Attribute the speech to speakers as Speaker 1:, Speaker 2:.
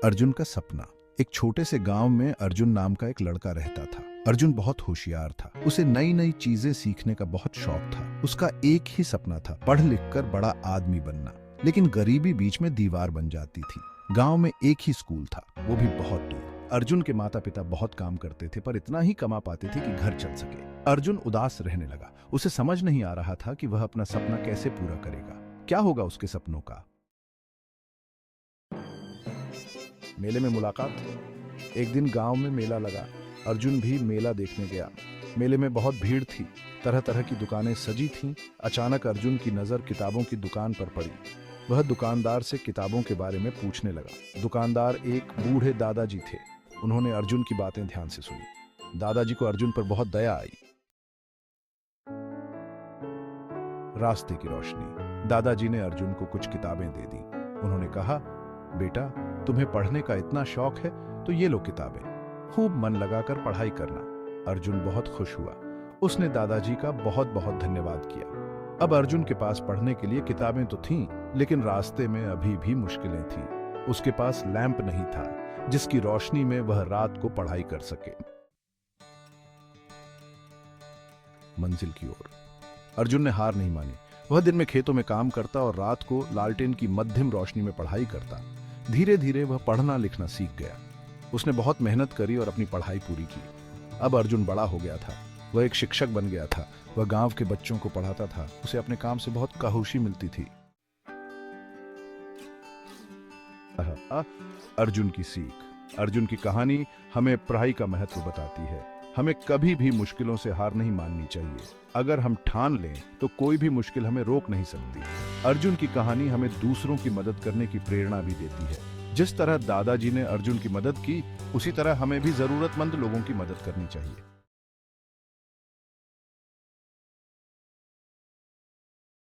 Speaker 1: अर्जुन का सपना। एक छोटे से गांव में अर्जुन नाम का एक लड़का रहता था। अर्जुन बहुत होशियार था। उसे नई नई चीजें सीखने का बहुत शौक था। उसका एक ही सपना था, पढ़ लिख कर बड़ा आदमी बनना। लेकिन गरीबी बीच में दीवार बन जाती थी। गांव में एक ही स्कूल था, वो भी बहुत दूर। अर्जुन के माता पिता बहुत काम करते थे, पर इतना ही कमा पाते थे कि घर चल सके। अर्जुन उदास रहने लगा। उसे समझ नहीं आ रहा था कि वह अपना सपना कैसे पूरा करेगा। क्या होगा उसके सपनों का। मेले में मुलाकात। एक दिन गांव में मेला लगा। अर्जुन भी मेला देखने गया। मेले में बहुत भीड़ थी। तरह तरह की दुकानें सजी थीं। अचानक अर्जुन की नजर किताबों की दुकान पर पड़ी। वह दुकानदार से किताबों के बारे में पूछने लगा। दुकानदार एक बूढ़े दादाजी थे। उन्होंने अर्जुन की बातें ध्यान से सुनी। दादाजी को अर्जुन पर बहुत दया आई। रास्ते की रोशनी। दादाजी ने अर्जुन को कुछ किताबें दे दी। उन्होंने कहा, बेटा, तुम्हें पढ़ने का इतना शौक है तो ये लो किताबें, खूब मन लगाकर पढ़ाई करना। अर्जुन बहुत खुश हुआ। उसने दादाजी का बहुत बहुत धन्यवाद किया। अब अर्जुन के पास पढ़ने के लिए किताबें तो थीं, लेकिन रास्ते में अभी भी मुश्किलें थीं। उसके पास लैंप नहीं था जिसकी रोशनी में वह रात को पढ़ाई कर सके। मंजिल की ओर। अर्जुन ने हार नहीं मानी। वह दिन में खेतों में काम करता और रात को लालटेन की मध्यम रोशनी में पढ़ाई करता। धीरे धीरे वह पढ़ना लिखना सीख गया। उसने बहुत मेहनत करी और अपनी पढ़ाई पूरी की। अब अर्जुन बड़ा हो गया था। वह एक शिक्षक बन गया था। वह गांव के बच्चों को पढ़ाता था। उसे अपने काम से बहुत खुशी मिलती थी। अर्जुन की सीख। अर्जुन की कहानी हमें पढ़ाई का महत्व बताती है। हमें कभी भी मुश्किलों से हार नहीं माननी चाहिए। अगर हम ठान लें तो कोई भी मुश्किल हमें रोक नहीं सकती। अर्जुन की कहानी हमें दूसरों की मदद करने की प्रेरणा भी देती है। जिस तरह दादाजी ने अर्जुन की मदद की, उसी तरह हमें भी जरूरतमंद लोगों की मदद करनी चाहिए।